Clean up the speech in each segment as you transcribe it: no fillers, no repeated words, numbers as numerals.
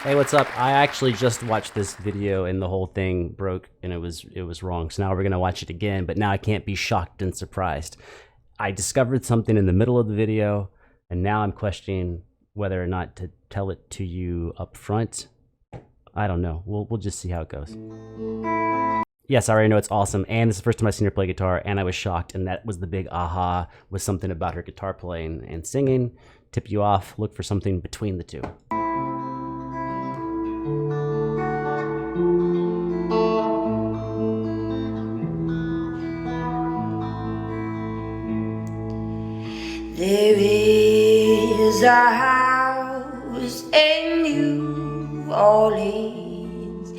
Hey, what's up? I actually just watched this video and the whole thing broke and it was wrong. So now we're gonna watch it again, but now I can't be shocked and surprised. I discovered something in the middle of the video, and now I'm questioning whether or not to tell it to you up front. I don't know. We'll just see how it goes. Yes, I already know it's awesome, and this is the first time I've seen her play guitar, and I was shocked, and that was the big aha, was something about her guitar playing and singing. Tip you off, look for something between the two. There is a house in New Orleans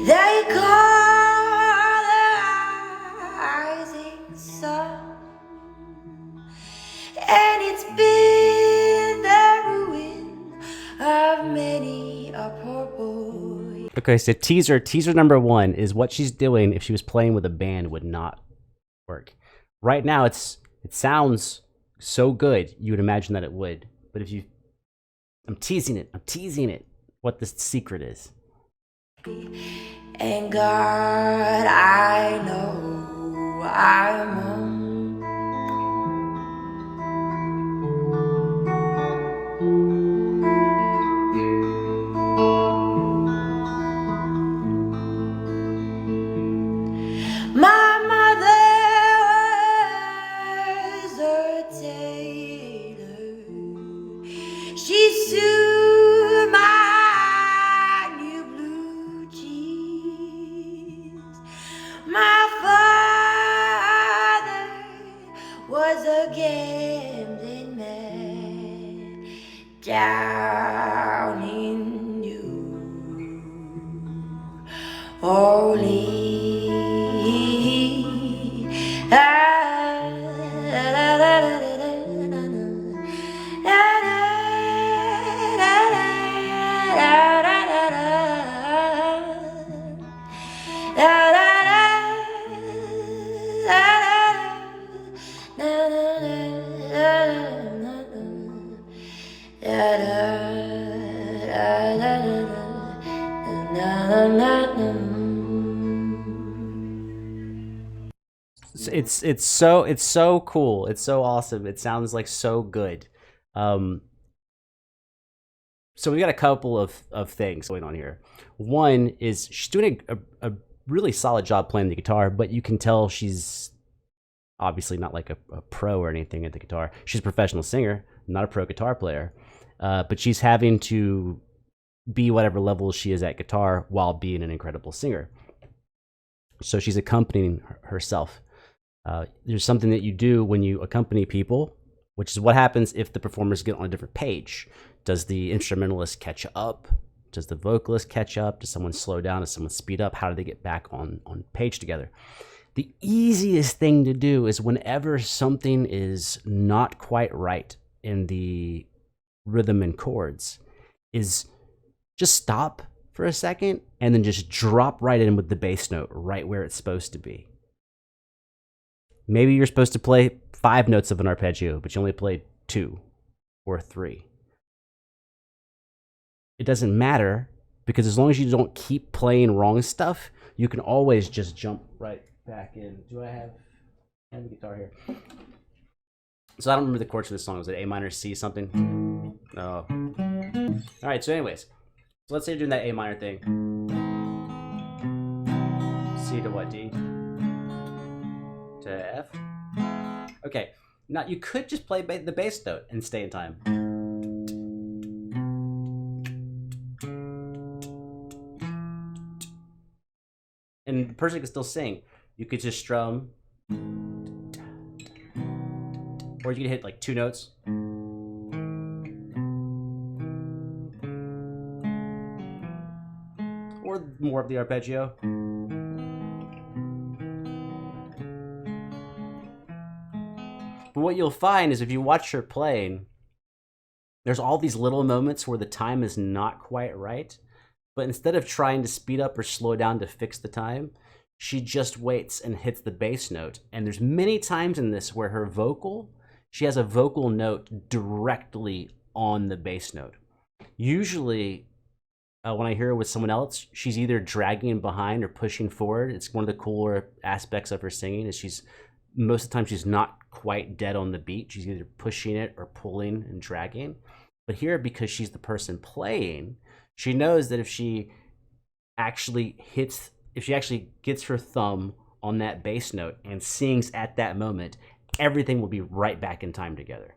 they call the rising sun, and it's been the ruin of many a poor boy. Okay, so teaser number one is what she's doing if she was playing with a band would not work. Right now, it sounds so good, you would imagine that it would. But if you, I'm teasing it, what the secret is. And God, I know I'm on. My mother was a tailor. She sewed my new blue jeans. My father was a gambling man down in New Orleans. It's so cool. It's so awesome. It sounds like so good. So we got a couple of things going on here. One is she's doing a really solid job playing the guitar, but you can tell she's obviously not like a pro or anything at the guitar. She's a professional singer, not a pro guitar player, but she's having to be whatever level she is at guitar while being an incredible singer. So she's accompanying herself. There's something that you do when you accompany people, which is what happens if the performers get on a different page. Does the instrumentalist catch up? Does the vocalist catch up? Does someone slow down? Does someone speed up? How do they get back on page together? The easiest thing to do is whenever something is not quite right in the rhythm and chords, is just stop for a second and then just drop right in with the bass note right where it's supposed to be. Maybe you're supposed to play 5 notes of an arpeggio, but you only played 2 or 3. It doesn't matter, because as long as you don't keep playing wrong stuff, you can always just jump right back in. Do I have the guitar here? So I don't remember the chords for this song. Was it A minor, C something? Oh. All right, so anyways. So let's say you're doing that A minor thing. C to what, D? To F. Okay, now you could just play the bass note and stay in time. And the person can still sing. You could just strum, or you could hit like 2 notes. Or more of the arpeggio. But what you'll find is if you watch her playing, there's all these little moments where the time is not quite right. But instead of trying to speed up or slow down to fix the time, she just waits and hits the bass note. And there's many times in this where her vocal, she has a vocal note directly on the bass note. Usually when I hear her with someone else, she's either dragging behind or pushing forward. It's one of the cooler aspects of her singing is she's most of the time she's not quite dead on the beat. She's either pushing it or pulling and dragging. But here, because she's the person playing, she knows that if she actually gets her thumb on that bass note and sings at that moment, everything will be right back in time together.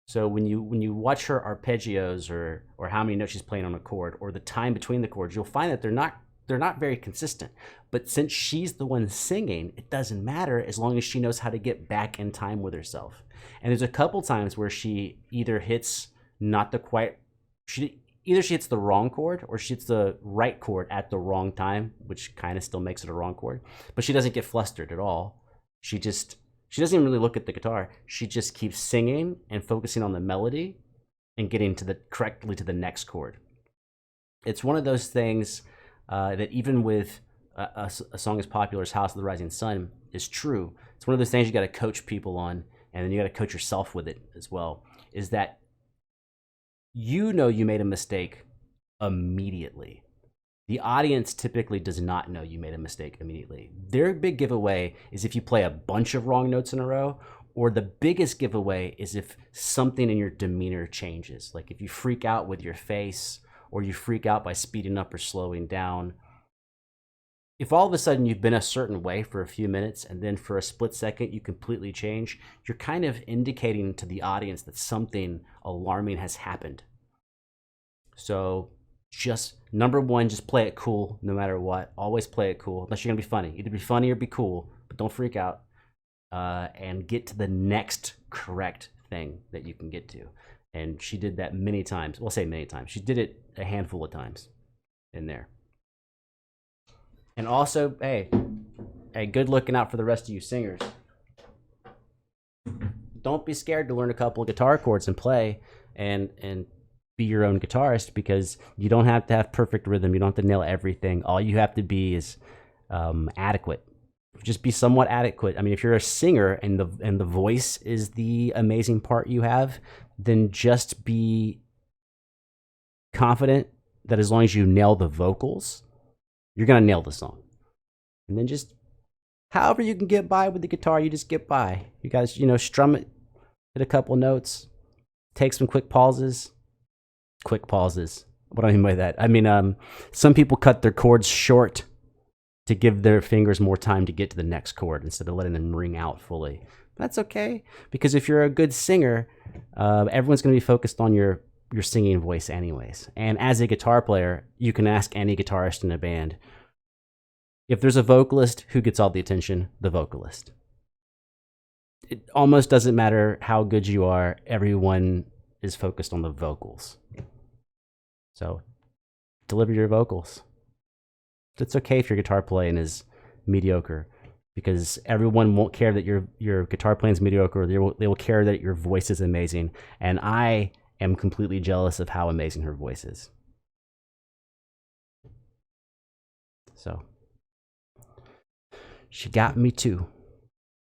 So when you watch her arpeggios or how many notes she's playing on a chord or the time between the chords, you'll find that they're not very consistent. But since she's the one singing, it doesn't matter as long as she knows how to get back in time with herself. And there's a couple times where she either hits she hits the wrong chord or she hits the right chord at the wrong time, which kind of still makes it a wrong chord. But she doesn't get flustered at all. She doesn't even really look at the guitar. She just keeps singing and focusing on the melody and getting correctly to the next chord. It's one of those things that even with a song as popular as House of the Rising Sun is true. It's one of those things you got to coach people on, and then you got to coach yourself with it as well, is that you know you made a mistake immediately. The audience typically does not know you made a mistake immediately. Their big giveaway is if you play a bunch of wrong notes in a row, or the biggest giveaway is if something in your demeanor changes. Like if you freak out with your face, or you freak out by speeding up or slowing down. If all of a sudden you've been a certain way for a few minutes and then for a split second you completely change, you're kind of indicating to the audience that something alarming has happened. So just number one, just play it cool no matter what. Always play it cool, unless you're gonna be funny. Either be funny or be cool, but don't freak out. And get to the next correct thing that you can get to. And she did that many times. Well, I'll say many times. She did it a handful of times in there. And also, hey, good looking out for the rest of you singers. Don't be scared to learn a couple of guitar chords and play and be your own guitarist, because you don't have to have perfect rhythm. You don't have to nail everything. All you have to be is adequate. Just be somewhat adequate. I mean, if you're a singer and the voice is the amazing part you have, then just be confident that as long as you nail the vocals, you're gonna nail the song. And then just however you can get by with the guitar, you just get by. You guys, strum it, hit a couple notes, take some quick pauses. Quick pauses. What do I mean by that? I mean, some people cut their chords short to give their fingers more time to get to the next chord instead of letting them ring out fully. That's okay, because if you're a good singer, everyone's going to be focused on your singing voice anyways. And as a guitar player, you can ask any guitarist in a band, if there's a vocalist, who gets all the attention? The vocalist. It almost doesn't matter how good you are, everyone is focused on the vocals. So deliver your vocals. It's okay if your guitar playing is mediocre, because everyone won't care that your guitar playing is mediocre. They will care that your voice is amazing. And I am completely jealous of how amazing her voice is. So she got me too.